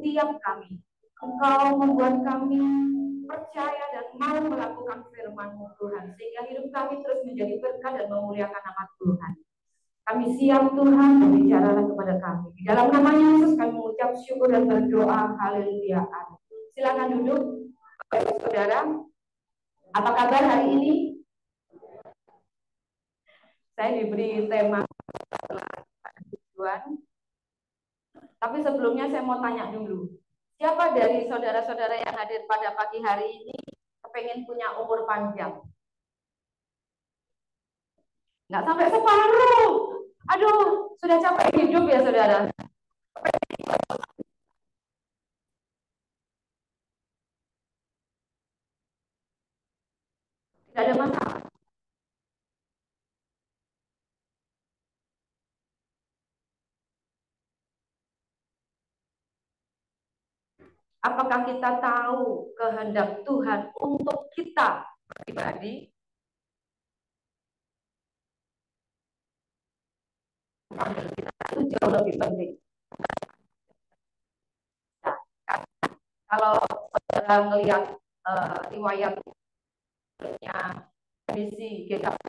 setiap kami. Engkau membuat kami percaya dan mau melakukan firman-Mu Tuhan, sehingga hidup kami terus menjadi berkat dan memuliakan nama Tuhan. Kami siap Tuhan, berbicaralah kepada kami. Di dalam nama Yesus kami mengucap syukur dan berdoa. Haleluya. Silakan duduk, saudara. Apa kabar hari ini? Saya diberi tema tujuan. Tapi sebelumnya saya mau tanya dulu. Siapa dari saudara-saudara yang hadir pada pagi hari ini kepengen punya umur panjang? Nggak sampai separuh. Aduh, sudah capek hidup ya saudara. Tidak ada masalah. Apakah kita tahu kehendak Tuhan untuk kita pribadi? Itu jauh lebih penting. Nah, kalau saudara melihat riwayatnya misi GKP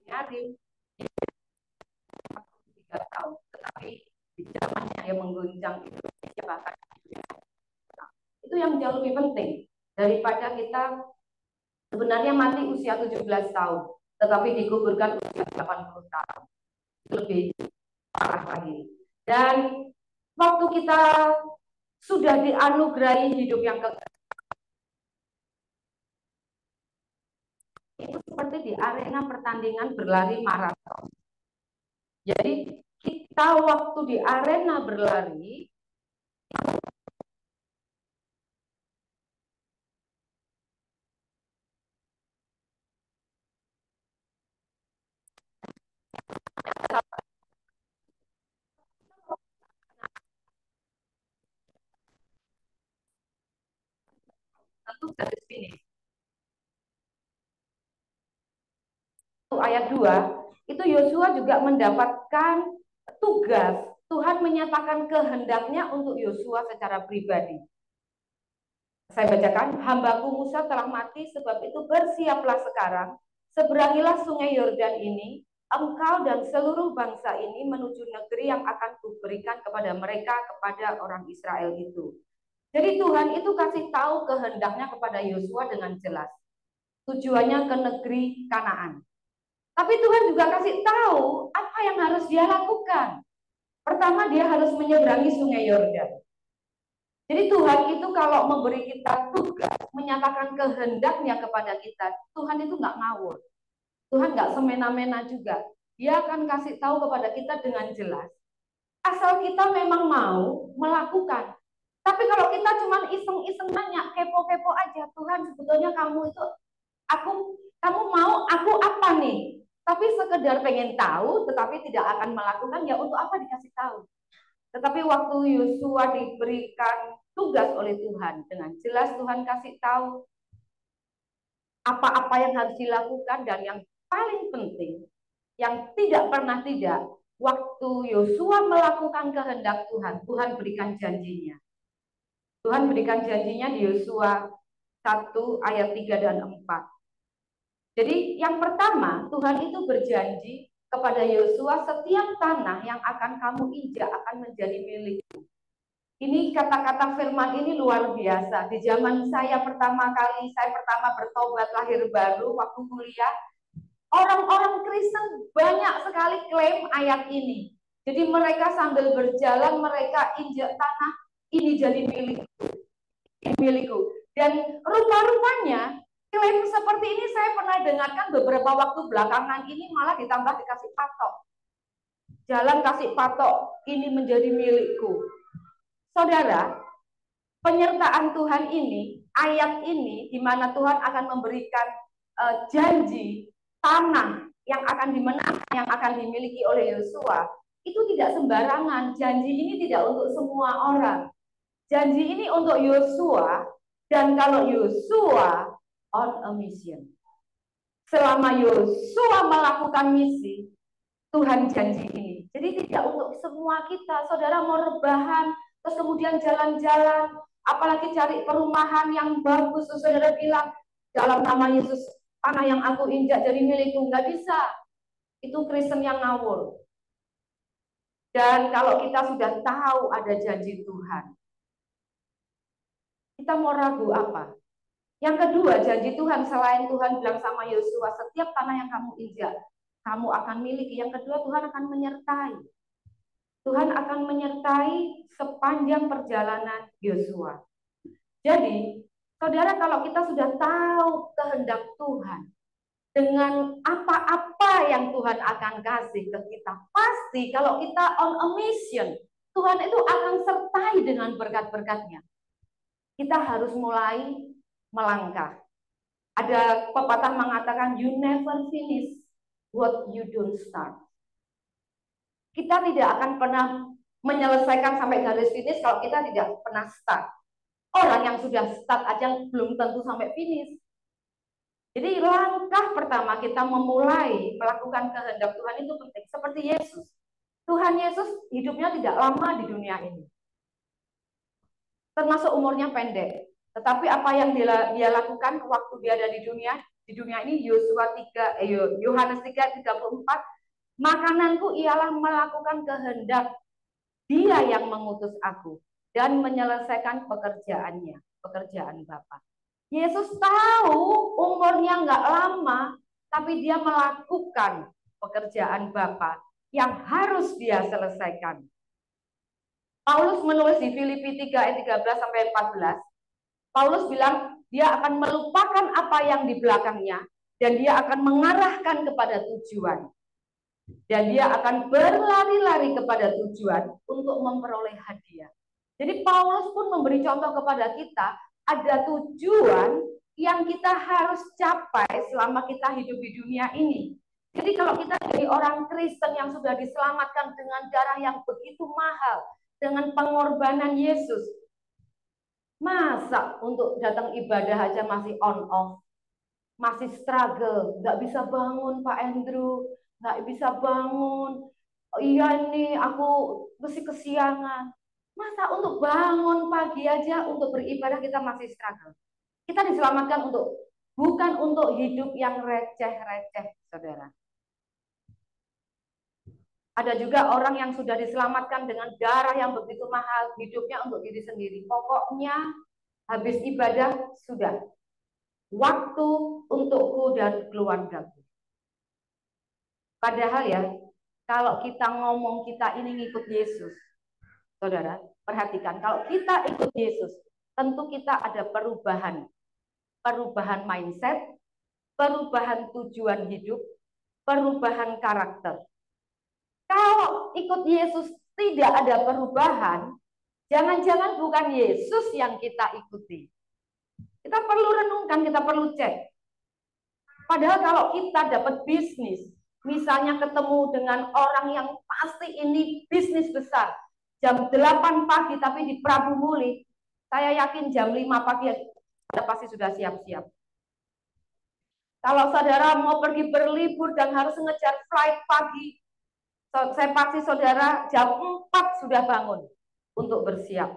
Adib 3 tahun, tetapi di zamannya dia mengguncang Indonesia bahkan itu yang jauh lebih penting daripada kita sebenarnya mati usia 17 tahun tetapi dikuburkan usia 80 tahun. Itu lebih parah lagi. Dan waktu kita sudah dianugerahi hidup yang kekal, itu seperti di arena pertandingan berlari maraton. Jadi kita waktu di arena berlari tentu garis finish. Ayat 2 itu Yosua juga mendapatkan tugas. Tuhan menyatakan kehendaknya untuk Yosua secara pribadi. Saya bacakan, hambaku Musa telah mati, sebab itu bersiaplah sekarang, seberangilah sungai Yordan ini, engkau dan seluruh bangsa ini menuju negeri yang akan kuberikan kepada mereka, kepada orang Israel itu. Jadi Tuhan itu kasih tahu kehendaknya kepada Yosua dengan jelas. Tujuannya ke negeri Kanaan. Tapi Tuhan juga kasih tahu apa yang harus dia lakukan. Pertama, dia harus menyeberangi sungai Yordan. Jadi Tuhan itu kalau memberi kita tugas, menyatakan kehendaknya kepada kita, Tuhan itu nggak ngawur. Tuhan nggak semena-mena juga. Dia akan kasih tahu kepada kita dengan jelas. Asal kita memang mau melakukan. Tapi kalau kita cuma iseng-iseng nanya, kepo-kepo aja, Tuhan sebetulnya kamu itu, kamu mau aku apa nih? Tapi sekedar pengen tahu, tetapi tidak akan melakukan, ya untuk apa dikasih tahu? Tetapi waktu Yosua diberikan tugas oleh Tuhan, dengan jelas Tuhan kasih tahu apa-apa yang harus dilakukan, dan yang paling penting, yang tidak pernah tidak, waktu Yosua melakukan kehendak Tuhan, Tuhan berikan janjinya. Tuhan berikan janjinya di Yosua 1 ayat 3 dan 4. Jadi yang pertama, Tuhan itu berjanji kepada Yosua, setiap tanah yang akan kamu injak akan menjadi milikmu. Ini kata-kata firman ini luar biasa. Di zaman saya pertama bertobat lahir baru waktu kuliah, orang-orang Kristen banyak sekali klaim ayat ini. Jadi mereka sambil berjalan, mereka injak tanah, ini jadi milikku. Dan rupa-rupanya klaim seperti ini saya pernah dengarkan beberapa waktu belakangan ini, malah ditambah dikasih patok. Jalan kasih patok, ini menjadi milikku. Saudara, penyertaan Tuhan ini, ayat ini, di mana Tuhan akan memberikan janji tanah yang akan dimenangkan, yang akan dimiliki oleh Yosua, itu tidak sembarangan. Janji ini tidak untuk semua orang. Janji ini untuk Yosua, dan kalau Yosua on a mission. Selama Yosua melakukan misi, Tuhan janji ini. Jadi tidak untuk semua kita. Saudara mau rebahan, terus kemudian jalan-jalan, apalagi cari perumahan yang bagus, saudara bilang, dalam nama Yesus, tanah yang aku injak jadi milikku. Nggak bisa. Itu Kristen yang ngawur. Dan kalau kita sudah tahu ada janji Tuhan, kita mau ragu apa? Yang kedua, janji Tuhan, selain Tuhan bilang sama Yosua, setiap tanah yang kamu injak, kamu akan miliki. Yang kedua, Tuhan akan menyertai. Tuhan akan menyertai sepanjang perjalanan Yosua. Jadi, saudara, kalau kita sudah tahu kehendak Tuhan, dengan apa-apa yang Tuhan akan kasih ke kita, pasti kalau kita on a mission, Tuhan itu akan sertai dengan berkat-berkatnya. Kita harus mulai melangkah. Ada pepatah mengatakan, you never finish what you don't start. Kita tidak akan pernah menyelesaikan sampai garis finish kalau kita tidak pernah start. Orang yang sudah start aja belum tentu sampai finish. Jadi langkah pertama kita memulai melakukan kehendak Tuhan itu penting. Seperti Yesus. Tuhan Yesus hidupnya tidak lama di dunia ini. Termasuk umurnya pendek. Tetapi apa yang dia lakukan waktu dia ada di dunia ini, Yohanes 3:34, makananku ialah melakukan kehendak Dia yang mengutus aku dan menyelesaikan pekerjaan Bapa. Yesus tahu umurnya nggak lama, tapi dia melakukan pekerjaan Bapa yang harus dia selesaikan. Paulus menulis di Filipi 3 ayat 13-14, Paulus bilang dia akan melupakan apa yang di belakangnya dan dia akan mengarahkan kepada tujuan. Dan dia akan berlari-lari kepada tujuan untuk memperoleh hadiah. Jadi Paulus pun memberi contoh kepada kita, ada tujuan yang kita harus capai selama kita hidup di dunia ini. Jadi kalau kita jadi orang Kristen yang sudah diselamatkan dengan darah yang begitu mahal, dengan pengorbanan Yesus, masa untuk datang ibadah aja masih on off, masih struggle, nggak bisa bangun Pak Andrew, nggak bisa bangun, iya nih aku mesti kesiangan. Masa untuk bangun pagi aja untuk beribadah kita masih struggle. Kita diselamatkan bukan untuk hidup yang receh-receh, saudara. Ada juga orang yang sudah diselamatkan dengan darah yang begitu mahal, hidupnya untuk diri sendiri. Pokoknya habis ibadah sudah. Waktu untukku dan keluargaku. Padahal ya, kalau kita ngomong kita ini ngikut Yesus, saudara, perhatikan, kalau kita ikut Yesus, tentu kita ada perubahan mindset, perubahan tujuan hidup, perubahan karakter. Kalau ikut Yesus tidak ada perubahan, jangan-jangan bukan Yesus yang kita ikuti. Kita perlu renungkan, kita perlu cek. Padahal kalau kita dapat bisnis, misalnya ketemu dengan orang yang pasti ini bisnis besar, jam 8 pagi tapi di Prabu Muli, saya yakin jam 5 pagi kita pasti sudah siap-siap. Kalau saudara mau pergi berlibur dan harus ngejar flight pagi, saya pasti saudara jam 4 sudah bangun untuk bersiap.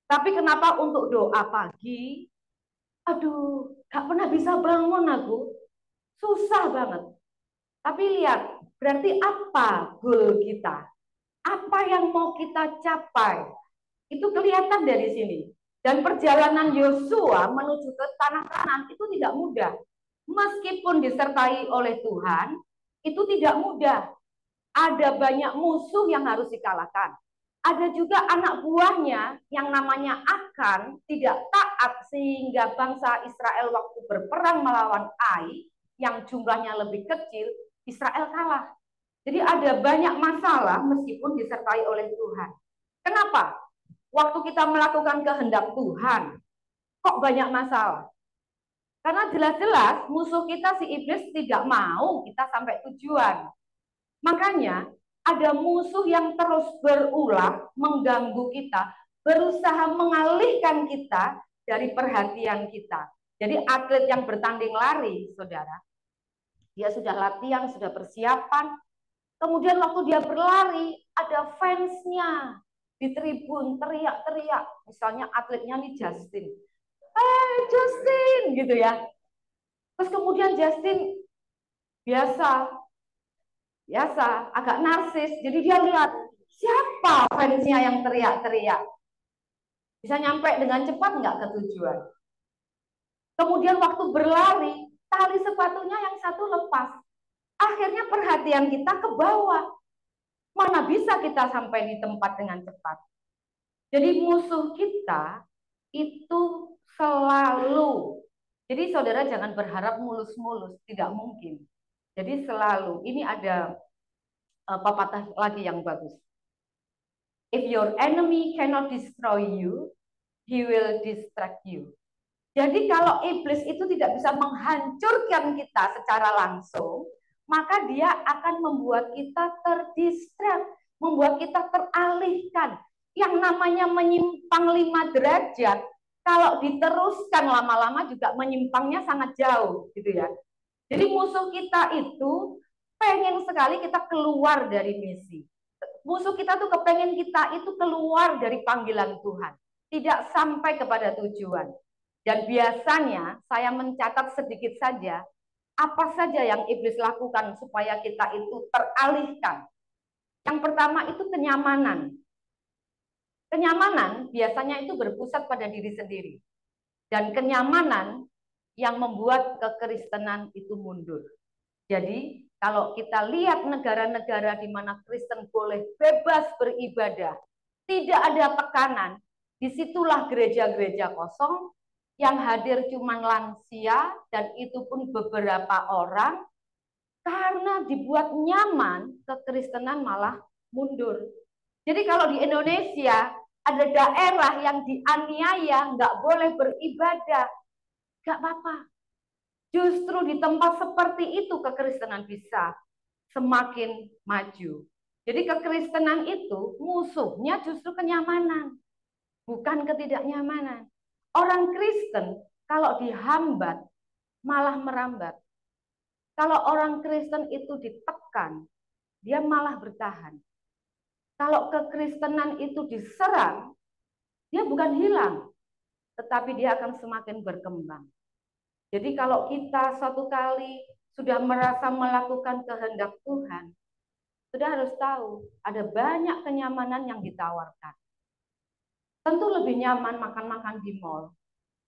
Tapi kenapa untuk doa pagi? Aduh, gak pernah bisa bangun aku. Susah banget. Tapi lihat, berarti apa goal kita? Apa yang mau kita capai? Itu kelihatan dari sini. Dan perjalanan Yosua menuju ke tanah Kanaan itu tidak mudah. Meskipun disertai oleh Tuhan, itu tidak mudah. Ada banyak musuh yang harus dikalahkan. Ada juga anak buahnya yang namanya Akan tidak taat sehingga bangsa Israel waktu berperang melawan Ai yang jumlahnya lebih kecil, Israel kalah. Jadi ada banyak masalah meskipun disertai oleh Tuhan. Kenapa? Waktu kita melakukan kehendak Tuhan, kok banyak masalah? Karena jelas-jelas musuh kita si iblis tidak mau kita sampai tujuan. Makanya ada musuh yang terus berulah mengganggu kita, berusaha mengalihkan kita dari perhatian kita. Jadi atlet yang bertanding lari, saudara, dia sudah latihan, sudah persiapan, kemudian waktu dia berlari ada fansnya di tribun teriak-teriak, misalnya atletnya nih Justin, Justin gitu ya. Terus kemudian Justin biasa agak narsis, jadi dia lihat siapa fansnya yang teriak-teriak, bisa nyampe dengan cepat nggak ke tujuan. Kemudian waktu berlari, tali sepatunya yang satu lepas, akhirnya perhatian kita ke bawah, mana bisa kita sampai di tempat dengan cepat. Jadi musuh kita itu selalu, jadi saudara jangan berharap mulus-mulus, tidak mungkin. Jadi selalu, ini ada pepatah lagi yang bagus. If your enemy cannot destroy you, he will distract you. Jadi kalau iblis itu tidak bisa menghancurkan kita secara langsung, maka dia akan membuat kita terdistrak, membuat kita teralihkan. Yang namanya menyimpang 5 derajat, kalau diteruskan lama-lama juga menyimpangnya sangat jauh, gitu ya. Jadi musuh kita itu pengen sekali kita keluar dari misi. Musuh kita tuh kepengen kita itu keluar dari panggilan Tuhan, tidak sampai kepada tujuan. Dan biasanya saya mencatat sedikit saja, apa saja yang iblis lakukan supaya kita itu teralihkan. Yang pertama itu kenyamanan. Kenyamanan biasanya itu berpusat pada diri sendiri. Dan kenyamanan yang membuat kekristenan itu mundur. Jadi kalau kita lihat negara-negara di mana Kristen boleh bebas beribadah, tidak ada tekanan, disitulah gereja-gereja kosong, yang hadir cuma lansia, dan itu pun beberapa orang, karena dibuat nyaman, kekristenan malah mundur. Jadi kalau di Indonesia, ada daerah yang dianiaya, nggak boleh beribadah, nggak apa-apa. Justru di tempat seperti itu kekristenan bisa semakin maju. Jadi kekristenan itu musuhnya justru kenyamanan, bukan ketidaknyamanan. Orang Kristen kalau dihambat malah merambat. Kalau orang Kristen itu ditekan, dia malah bertahan. Kalau kekristenan itu diserang, dia bukan hilang, tetapi dia akan semakin berkembang. Jadi kalau kita suatu kali sudah merasa melakukan kehendak Tuhan, sudah harus tahu ada banyak kenyamanan yang ditawarkan. Tentu lebih nyaman makan-makan di mall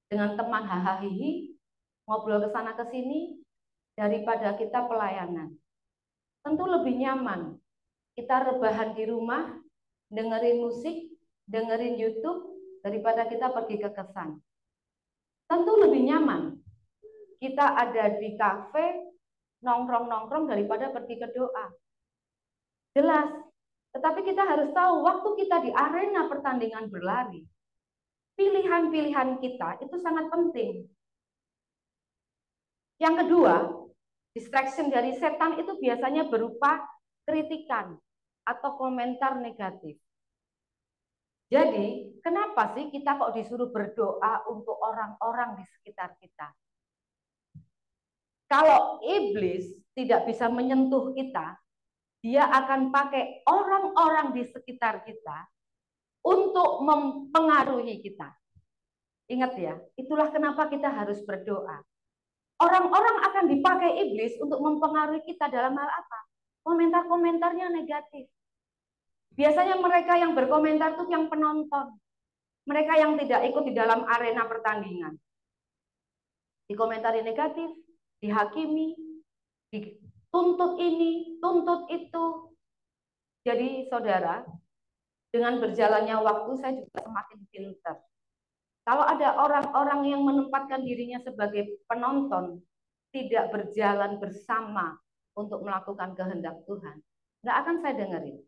dengan teman hahaha, ngobrol ke sana ke sini daripada kita pelayanan. Tentu lebih nyaman kita rebahan di rumah, dengerin musik, dengerin YouTube daripada kita pergi ke kesan. Tentu lebih nyaman kita ada di kafe, nongkrong-nongkrong daripada pergi ke doa. Jelas. Tetapi kita harus tahu, waktu kita di arena pertandingan berlari, pilihan-pilihan kita itu sangat penting. Yang kedua, distraction dari setan itu biasanya berupa kritikan atau komentar negatif. Jadi, kenapa sih kita kok disuruh berdoa untuk orang-orang di sekitar kita? Kalau iblis tidak bisa menyentuh kita, dia akan pakai orang-orang di sekitar kita untuk mempengaruhi kita. Ingat ya, itulah kenapa kita harus berdoa. Orang-orang akan dipakai iblis untuk mempengaruhi kita dalam hal apa? Komentar-komentarnya negatif. Biasanya mereka yang berkomentar itu yang penonton. Mereka yang tidak ikut di dalam arena pertandingan. Dikomentari negatif, dihakimi, dituntut ini, tuntut itu. Jadi saudara, dengan berjalannya waktu saya juga semakin pintar. Kalau ada orang-orang yang menempatkan dirinya sebagai penonton, tidak berjalan bersama untuk melakukan kehendak Tuhan, nggak akan saya dengerin.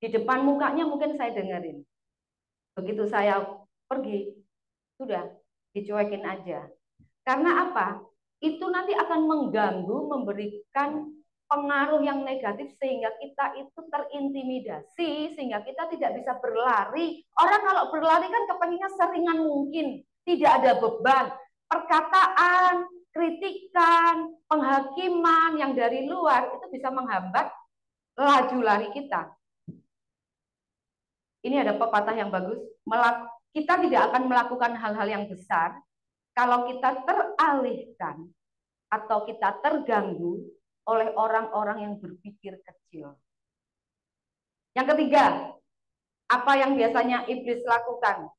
Di depan mukanya mungkin saya dengerin. Begitu saya pergi, sudah dicuekin aja. Karena apa? Itu nanti akan mengganggu, memberikan pengaruh yang negatif sehingga kita itu terintimidasi, sehingga kita tidak bisa berlari. Orang kalau berlari kan kepengennya seringan mungkin, tidak ada beban. Perkataan, kritikan, penghakiman yang dari luar itu bisa menghambat laju lari kita. Ini ada pepatah yang bagus, kita tidak akan melakukan hal-hal yang besar kalau kita teralihkan atau kita terganggu oleh orang-orang yang berpikir kecil. Yang ketiga, apa yang biasanya iblis lakukan?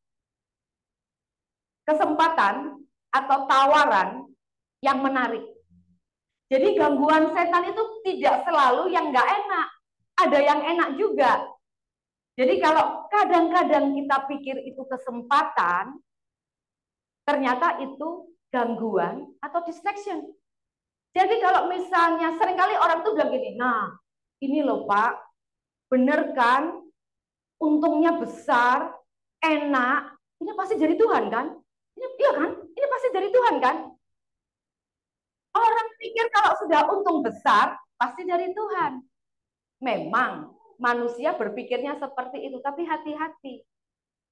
Kesempatan atau tawaran yang menarik. Jadi gangguan setan itu tidak selalu yang nggak enak, ada yang enak juga. Jadi kalau kadang-kadang kita pikir itu kesempatan, ternyata itu gangguan atau distraction. Jadi kalau misalnya seringkali orang tuh bilang gini, nah ini loh Pak, bener kan, untungnya besar, enak, ini pasti dari Tuhan kan? Ini iya kan? Ini pasti dari Tuhan kan? Orang pikir kalau sudah untung besar, pasti dari Tuhan. Memang manusia berpikirnya seperti itu, tapi hati-hati.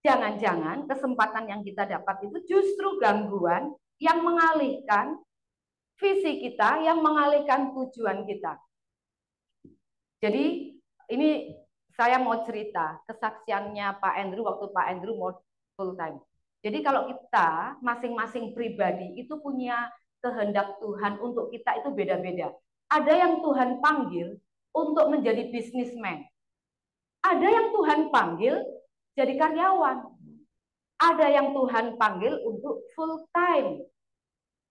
Jangan-jangan kesempatan yang kita dapat itu justru gangguan yang mengalihkan visi kita, yang mengalihkan tujuan kita. Jadi ini saya mau cerita kesaksiannya Pak Andrew waktu Pak Andrew mau full time. Jadi kalau kita masing-masing pribadi itu punya kehendak Tuhan untuk kita itu beda-beda. Ada yang Tuhan panggil untuk menjadi bisnismen. Ada yang Tuhan panggil jadi karyawan. Ada yang Tuhan panggil untuk full time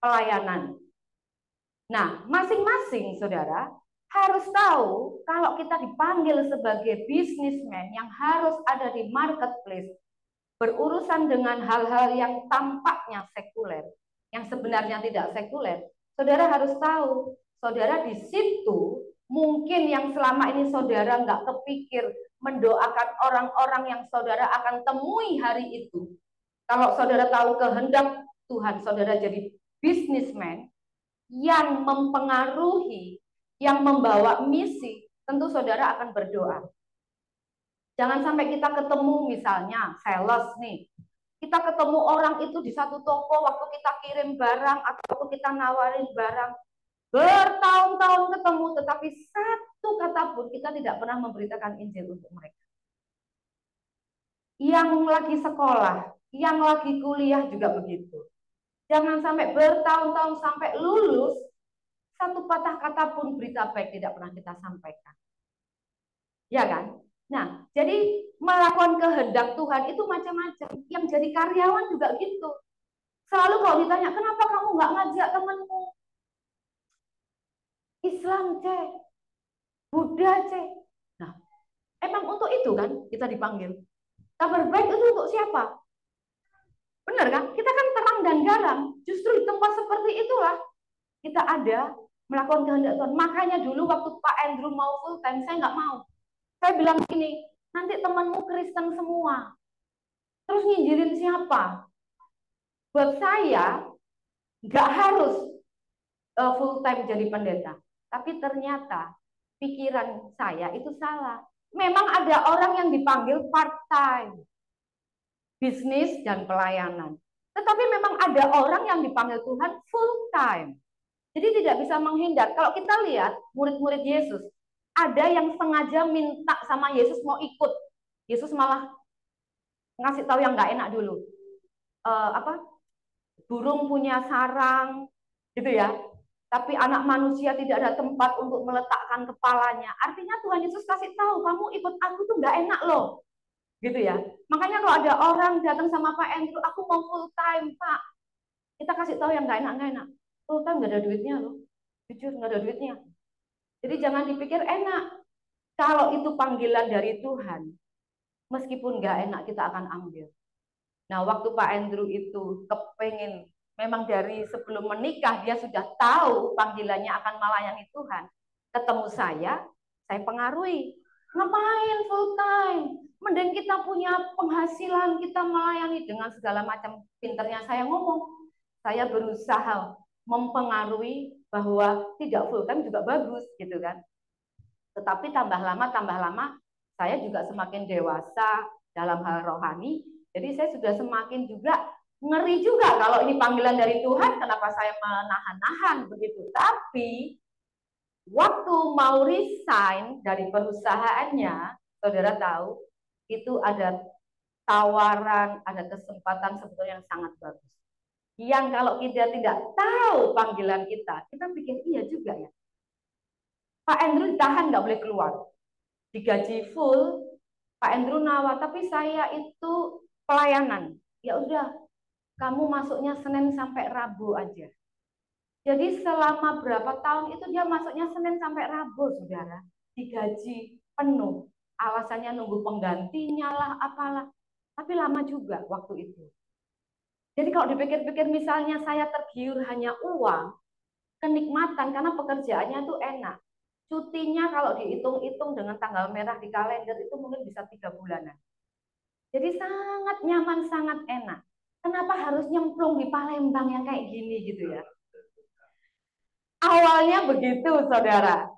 pelayanan. Nah, masing-masing saudara harus tahu kalau kita dipanggil sebagai bisnismen yang harus ada di marketplace, berurusan dengan hal-hal yang tampaknya sekuler, yang sebenarnya tidak sekuler, saudara harus tahu, saudara di situ mungkin yang selama ini saudara nggak kepikir mendoakan orang-orang yang saudara akan temui hari itu. Kalau saudara tahu kehendak Tuhan, saudara jadi bisnismen yang mempengaruhi, yang membawa misi, tentu saudara akan berdoa. Jangan sampai kita ketemu misalnya sales nih, kita ketemu orang itu di satu toko waktu kita kirim barang atau kita nawarin barang, bertahun-tahun ketemu, tetapi satu kata pun kita tidak pernah memberitakan Injil untuk mereka. Yang lagi sekolah, yang lagi kuliah juga begitu. Jangan sampai bertahun-tahun sampai lulus, satu patah kata pun berita baik tidak pernah kita sampaikan. Ya kan? Nah, jadi melakukan kehendak Tuhan itu macam-macam. Yang jadi karyawan juga gitu. Selalu kalau ditanya, kenapa kamu nggak ngajak temanmu Islam, cek, Buddha, cek. Nah, emang untuk itu kan kita dipanggil. Kabar baik itu untuk siapa? Benar kan? Kita kan terang dan garam. Justru di tempat seperti itulah kita ada melakukan kehendak Tuhan. Makanya dulu waktu Pak Andrew mau full time, saya nggak mau. Saya bilang gini, nanti temanmu Kristen semua. Terus nginjilin siapa? Buat saya, nggak harus full time jadi pendeta. Tapi ternyata pikiran saya itu salah. Memang ada orang yang dipanggil part time. Bisnis dan pelayanan. Tetapi memang ada orang yang dipanggil Tuhan full time. Jadi tidak bisa menghindar. Kalau kita lihat murid-murid Yesus, ada yang sengaja minta sama Yesus mau ikut. Yesus malah ngasih tahu yang nggak enak dulu. Burung punya sarang, gitu ya. Tapi anak manusia tidak ada tempat untuk meletakkan kepalanya. Artinya Tuhan Yesus kasih tahu, kamu ikut aku tuh nggak enak loh. Gitu ya. Makanya kalau ada orang datang sama Pak Andrew, aku mau full time, Pak. Kita kasih tahu yang nggak enak. Full time nggak ada duitnya loh. Jujur nggak ada duitnya. Jadi jangan dipikir enak. Kalau itu panggilan dari Tuhan, meskipun nggak enak kita akan ambil. Nah, waktu Pak Andrew itu kepengen, memang dari sebelum menikah dia sudah tahu panggilannya akan melayani Tuhan. Ketemu saya pengaruhi. Ngapain full time? Mending kita punya penghasilan, kita melayani dengan segala macam pinternya saya ngomong. Saya berusaha mempengaruhi bahwa tidak full time juga bagus gitu kan. Tetapi tambah lama saya juga semakin dewasa dalam hal rohani. Jadi saya sudah semakin juga ngeri juga kalau ini panggilan dari Tuhan, kenapa saya menahan-nahan begitu. Tapi waktu mau resign dari perusahaannya, saudara tahu, itu ada tawaran, ada kesempatan sebetulnya yang sangat bagus. Yang kalau kita tidak tahu panggilan kita pikir iya juga ya. Pak Andrew ditahan nggak boleh keluar, digaji full, Pak Andrew nawar, tapi saya itu pelayanan. Ya udah, kamu masuknya Senin sampai Rabu aja. Jadi selama berapa tahun itu dia masuknya Senin sampai Rabu, saudara. Digaji penuh. Alasannya nunggu penggantinya lah, apalah. Tapi lama juga waktu itu. Jadi kalau dipikir-pikir misalnya saya tergiur hanya uang, kenikmatan karena pekerjaannya itu enak. Cutinya kalau dihitung-hitung dengan tanggal merah di kalender itu mungkin bisa 3 bulanan. Jadi sangat nyaman, sangat enak. Kenapa harus nyemplung di Palembang yang kayak gini gitu ya? Awalnya begitu, saudara.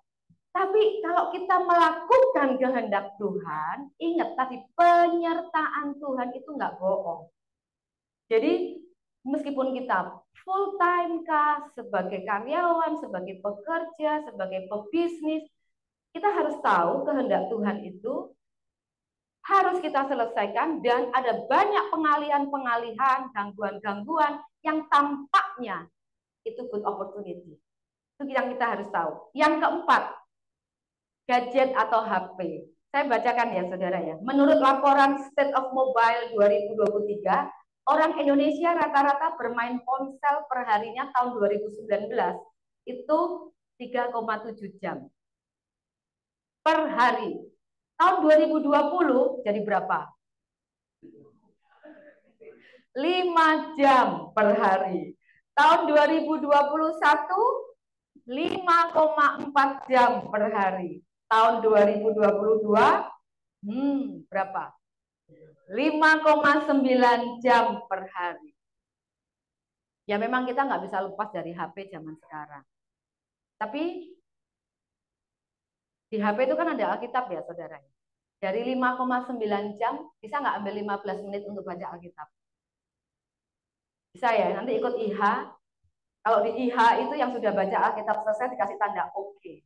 Tapi kalau kita melakukan kehendak Tuhan, ingat tadi penyertaan Tuhan itu nggak bohong. Jadi meskipun kita full time kah, sebagai karyawan, sebagai pekerja, sebagai pebisnis, kita harus tahu kehendak Tuhan itu harus kita selesaikan dan ada banyak pengalihan-pengalihan, gangguan-gangguan yang tampaknya itu good opportunity. Itu yang kita harus tahu. Yang keempat, gadget atau HP. Saya bacakan ya saudara ya. Menurut laporan State of Mobile 2023, orang Indonesia rata-rata bermain ponsel perharinya tahun 2019 itu 3,7 jam per hari. Tahun 2020 jadi berapa? 5 jam per hari. Tahun 2021 5,4 jam per hari. Tahun 2022 berapa? 5,9 jam per hari. Ya memang kita nggak bisa lepas dari HP zaman sekarang. Tapi di HP itu kan ada Alkitab ya saudara. Dari 5,9 jam bisa nggak ambil 15 menit untuk baca Alkitab? Bisa ya, nanti ikut IH. Kalau di IH itu yang sudah baca Alkitab selesai dikasih tanda oke.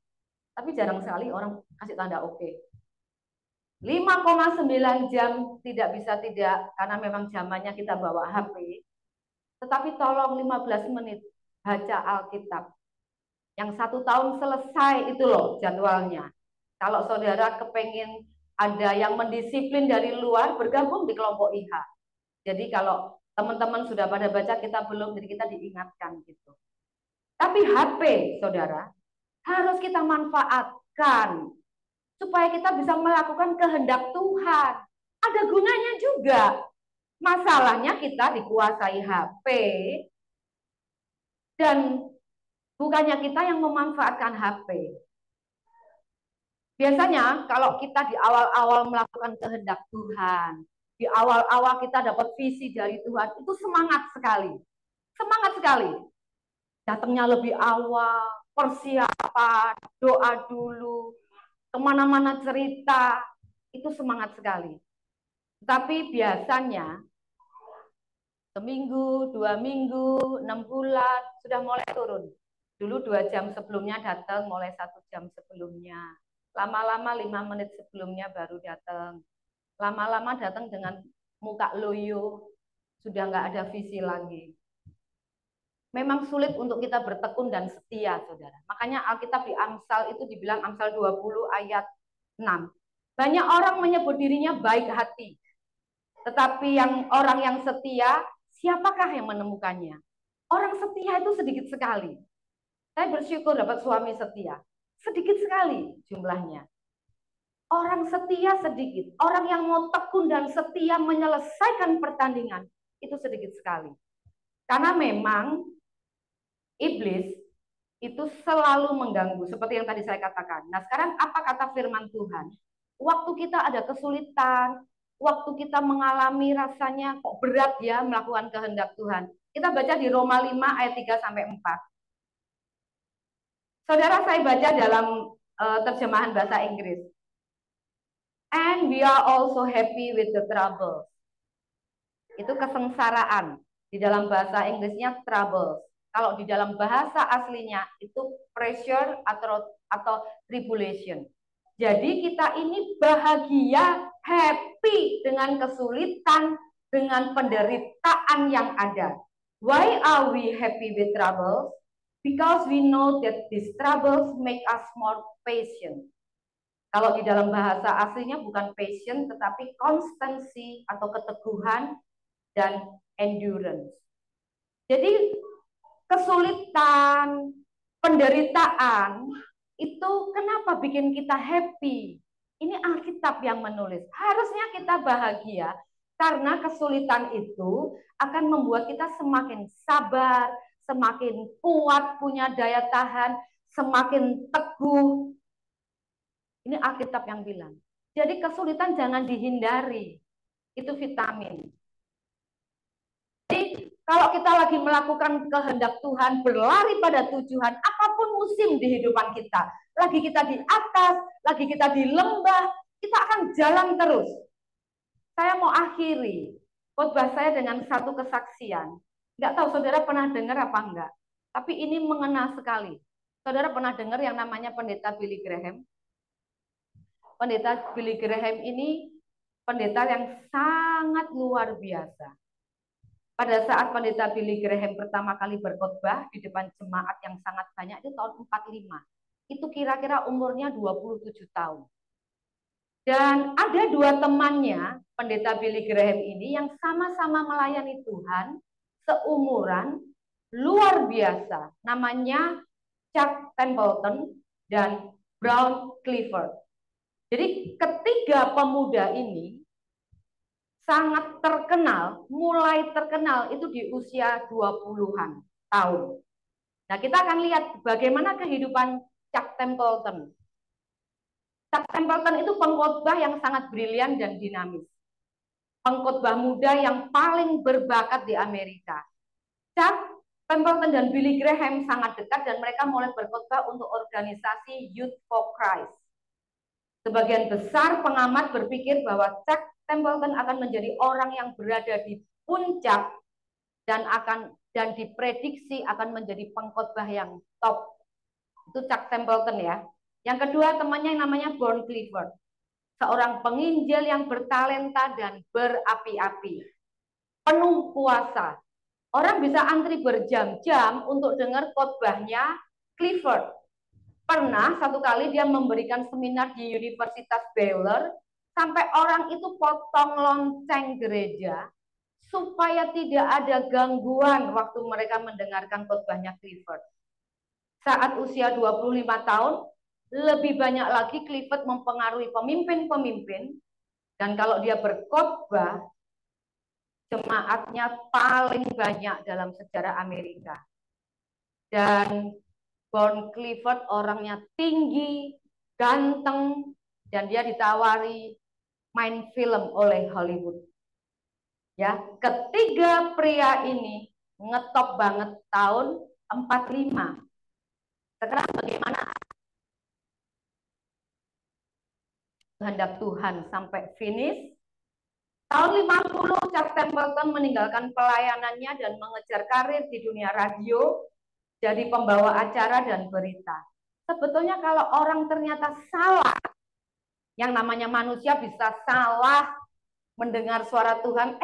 Tapi jarang sekali orang kasih tanda oke. 5,9 jam tidak bisa tidak karena memang zamannya kita bawa HP. Tetapi tolong 15 menit baca Alkitab. Yang 1 tahun selesai itu loh jadwalnya. Kalau saudara kepengen ada yang mendisiplin dari luar, bergabung di kelompok IH. Jadi kalau teman-teman sudah pada baca, kita belum, jadi kita diingatkan gitu. Tapi HP, saudara, harus kita manfaatkan supaya kita bisa melakukan kehendak Tuhan. Ada gunanya juga. Masalahnya kita dikuasai HP dan bukannya kita yang memanfaatkan HP. Biasanya kalau kita di awal-awal melakukan kehendak Tuhan, di awal-awal kita dapat visi dari Tuhan, itu semangat sekali. Semangat sekali. Datangnya lebih awal, persiapan, doa dulu, kemana-mana cerita, itu semangat sekali. Tapi biasanya seminggu, 2 minggu, 6 bulan sudah mulai turun. Dulu 2 jam sebelumnya datang, mulai 1 jam sebelumnya. Lama-lama 5 menit sebelumnya baru datang. Lama-lama datang dengan muka loyo, sudah nggak ada visi lagi. Memang sulit untuk kita bertekun dan setia, saudara. Makanya Alkitab di Amsal itu dibilang Amsal 20 ayat 6. Banyak orang menyebut dirinya baik hati. Tetapi orang yang setia, siapakah yang menemukannya? Orang setia itu sedikit sekali. Saya bersyukur dapat suami setia. Sedikit sekali jumlahnya. Orang setia sedikit. Orang yang mau tekun dan setia menyelesaikan pertandingan itu sedikit sekali. Karena memang iblis itu selalu mengganggu seperti yang tadi saya katakan. Nah, sekarang apa kata firman Tuhan? Waktu kita ada kesulitan, waktu kita mengalami rasanya kok berat ya melakukan kehendak Tuhan. Kita baca di Roma 5 ayat 3 sampai 4. Saudara, saya baca dalam terjemahan bahasa Inggris. And we are also happy with the trouble. Itu kesengsaraan. Di dalam bahasa Inggrisnya troubles. Kalau di dalam bahasa aslinya itu pressure atau tribulation. Jadi kita ini bahagia, happy dengan kesulitan, dengan penderitaan yang ada. Why are we happy with troubles? Because we know that these troubles make us more patient. Kalau di dalam bahasa aslinya bukan patient, tetapi konstansi atau keteguhan dan endurance. Jadi kesulitan, penderitaan, itu kenapa bikin kita happy? Ini Alkitab yang menulis. Harusnya kita bahagia karena kesulitan itu akan membuat kita semakin sabar, semakin kuat, punya daya tahan, semakin teguh. Ini Alkitab yang bilang. Jadi kesulitan jangan dihindari. Itu vitamin. Jadi kalau kita lagi melakukan kehendak Tuhan, berlari pada tujuan, apapun musim di kehidupan kita, lagi kita di atas, lagi kita di lembah, kita akan jalan terus. Saya mau akhiri khotbah saya dengan satu kesaksian. Nggak tahu saudara pernah dengar apa enggak, tapi ini mengena sekali. Saudara pernah dengar yang namanya Pendeta Billy Graham? Pendeta Billy Graham ini pendeta yang sangat luar biasa. Pada saat Pendeta Billy Graham pertama kali berkhotbah di depan jemaat yang sangat banyak itu tahun 45. Itu kira-kira umurnya 27 tahun. Dan ada dua temannya, Pendeta Billy Graham ini yang sama-sama melayani Tuhan, seumuran, luar biasa. Namanya Chuck Templeton dan Brown Clifford. Jadi ketiga pemuda ini sangat terkenal, mulai terkenal itu di usia 20-an tahun. Nah, kita akan lihat bagaimana kehidupan Chuck Templeton. Chuck Templeton itu pengkhotbah yang sangat brilian dan dinamis. Pengkhotbah muda yang paling berbakat di Amerika. Chuck Templeton dan Billy Graham sangat dekat dan mereka mulai berkhotbah untuk organisasi Youth for Christ. Sebagian besar pengamat berpikir bahwa Chuck Templeton akan menjadi orang yang berada di puncak dan diprediksi akan menjadi pengkhotbah yang top. Itu Chuck Templeton ya. Yang kedua temannya yang namanya Brown Clifford. Seorang penginjil yang bertalenta dan berapi-api. Penuh kuasa. Orang bisa antri berjam-jam untuk dengar khotbahnya Clifford. Pernah satu kali dia memberikan seminar di Universitas Baylor, sampai orang itu potong lonceng gereja supaya tidak ada gangguan waktu mereka mendengarkan khotbahnya Clifford. Saat usia 25 tahun, lebih banyak lagi Clifford mempengaruhi pemimpin-pemimpin, dan kalau dia berkhotbah, jemaatnya paling banyak dalam sejarah Amerika. Dan Brown Clifford orangnya tinggi, ganteng, dan dia ditawari main film oleh Hollywood. Ya, ketiga pria ini ngetop banget tahun 45. Sekarang bagaimana kehendak Tuhan sampai finish? Tahun 50, Chuck Templeton meninggalkan pelayanannya dan mengejar karir di dunia radio, jadi pembawa acara dan berita. Sebetulnya kalau orang ternyata salah, yang namanya manusia bisa salah mendengar suara Tuhan,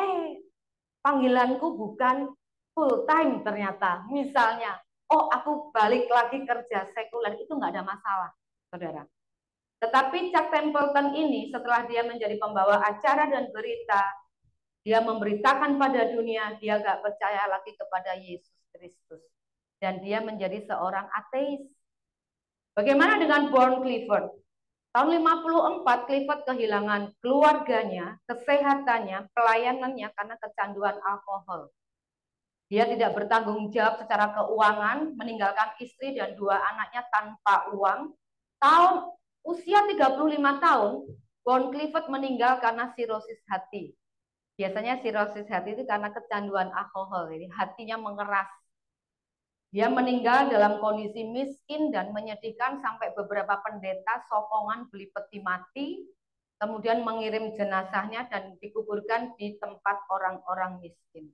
panggilanku bukan full time ternyata. Misalnya, aku balik lagi kerja sekuler, itu nggak ada masalah, saudara. Tetapi Chuck Templeton ini setelah dia menjadi pembawa acara dan berita, dia memberitakan pada dunia, dia nggak percaya lagi kepada Yesus Kristus. Dan dia menjadi seorang ateis. Bagaimana dengan Brown Clifford? Tahun 54, Clifford kehilangan keluarganya, kesehatannya, pelayanannya karena kecanduan alkohol. Dia tidak bertanggung jawab secara keuangan, meninggalkan istri dan dua anaknya tanpa uang. Tahun usia 35 tahun, Brown Clifford meninggal karena sirosis hati. Biasanya sirosis hati itu karena kecanduan alkohol, jadi hatinya mengeras. Dia meninggal dalam kondisi miskin dan menyedihkan sampai beberapa pendeta sokongan beli peti mati, kemudian mengirim jenazahnya dan dikuburkan di tempat orang-orang miskin.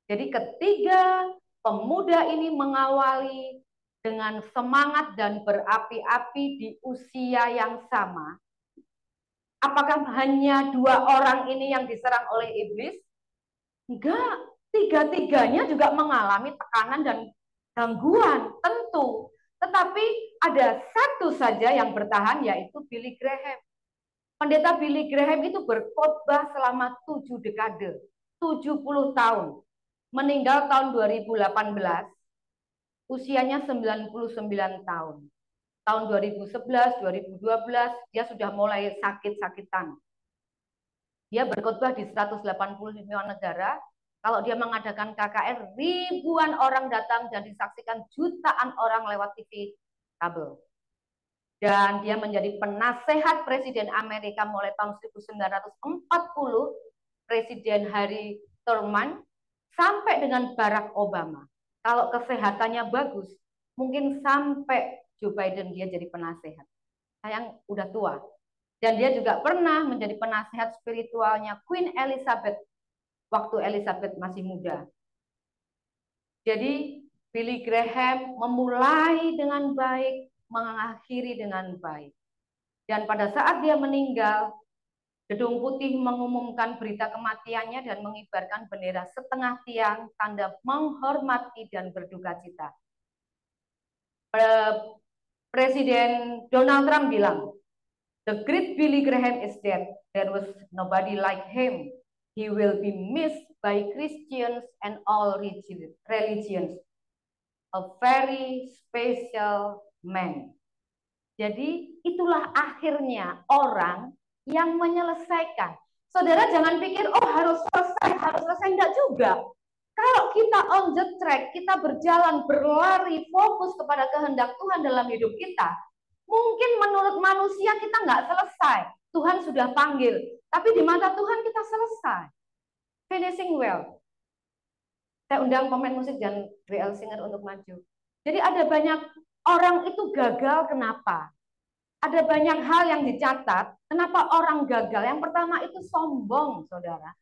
Jadi ketiga pemuda ini mengawali dengan semangat dan berapi-api di usia yang sama. Apakah hanya 2 orang ini yang diserang oleh iblis? Enggak, tiga-tiganya juga mengalami tekanan dan gangguan, tentu. Tetapi ada satu saja yang bertahan, yaitu Billy Graham. Pendeta Billy Graham itu berkhotbah selama 7 dekade, 70 tahun. Meninggal tahun 2018, usianya 99 tahun. Tahun 2011, 2012, dia sudah mulai sakit-sakitan. Dia berkhotbah di 185 negara. Kalau dia mengadakan KKR, ribuan orang datang dan disaksikan jutaan orang lewat TV kabel. Dan dia menjadi penasehat Presiden Amerika mulai tahun 1940, Presiden Harry Truman, sampai dengan Barack Obama. Kalau kesehatannya bagus, mungkin sampai Joe Biden dia jadi penasehat. Sayang udah tua. Dan dia juga pernah menjadi penasehat spiritualnya Queen Elizabeth waktu Elizabeth masih muda. Jadi Billy Graham memulai dengan baik, mengakhiri dengan baik. Dan pada saat dia meninggal, Gedung Putih mengumumkan berita kematiannya dan mengibarkan bendera setengah tiang, tanda menghormati dan berduka cita. Presiden Donald Trump bilang, "The great Billy Graham is dead. There was nobody like him. He will be missed by Christians and all religions. A very special man." Jadi itulah akhirnya orang yang menyelesaikan. Saudara jangan pikir, oh harus selesai. Enggak juga. Kalau kita on the track, kita berjalan, berlari, fokus kepada kehendak Tuhan dalam hidup kita, mungkin menurut manusia kita nggak selesai. Tuhan sudah panggil. Tapi di mata Tuhan kita selesai. Finishing well. Saya undang pemain musik dan WL Singer untuk maju. Jadi ada banyak orang itu gagal, kenapa? Ada banyak hal yang dicatat, kenapa orang gagal. Yang pertama itu sombong, saudara.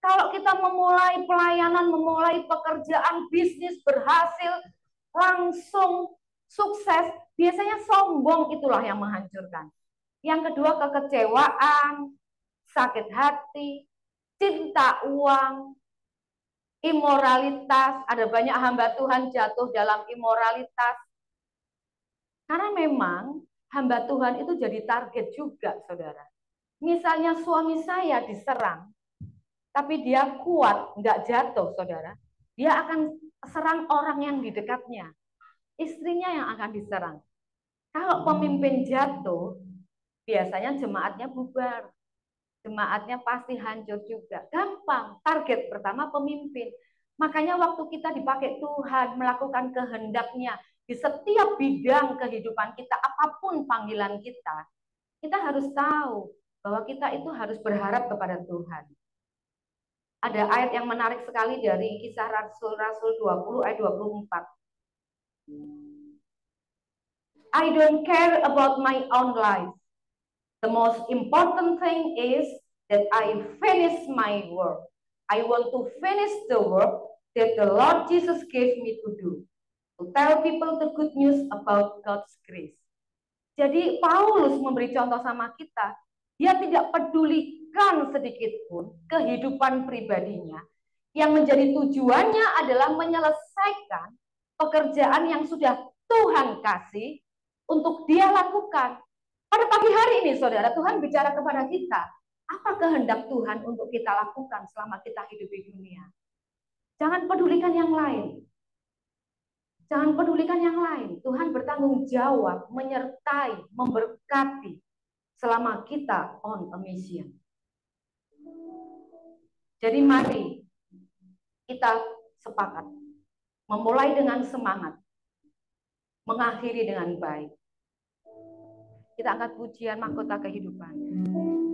Kalau kita memulai pelayanan, memulai pekerjaan, bisnis berhasil, langsung sukses, biasanya sombong itulah yang menghancurkan. Yang kedua kekecewaan, sakit hati, cinta uang, imoralitas. Ada banyak hamba Tuhan jatuh dalam imoralitas. Karena memang hamba Tuhan itu jadi target juga, saudara. Misalnya suami saya diserang, tapi dia kuat, nggak jatuh, saudara. Dia akan serang orang yang di dekatnya. Istrinya yang akan diserang. Kalau pemimpin jatuh, biasanya jemaatnya bubar. Jemaatnya pasti hancur juga. Gampang, target pertama pemimpin. Makanya waktu kita dipakai Tuhan melakukan kehendaknya di setiap bidang kehidupan kita, apapun panggilan kita harus tahu bahwa kita itu harus berharap kepada Tuhan. Ada ayat yang menarik sekali dari Kisah Rasul-Rasul 20 ayat 24. I don't care about my own life. The most important thing is that I finish my work. I want to finish the work that the Lord Jesus gave me to do. To tell people the good news about God's grace. Jadi Paulus memberi contoh sama kita. Dia tidak pedulikan sedikit pun kehidupan pribadinya. Yang menjadi tujuannya adalah menyelesaikan pekerjaan yang sudah Tuhan kasih untuk dia lakukan. Pada pagi hari ini, saudara, Tuhan bicara kepada kita. Apa kehendak Tuhan untuk kita lakukan selama kita hidup di dunia? Jangan pedulikan yang lain. Jangan pedulikan yang lain. Tuhan bertanggung jawab, menyertai, memberkati selama kita on a mission. Jadi mari kita sepakat. Memulai dengan semangat. Mengakhiri dengan baik. Kita angkat pujian mahkota kehidupan.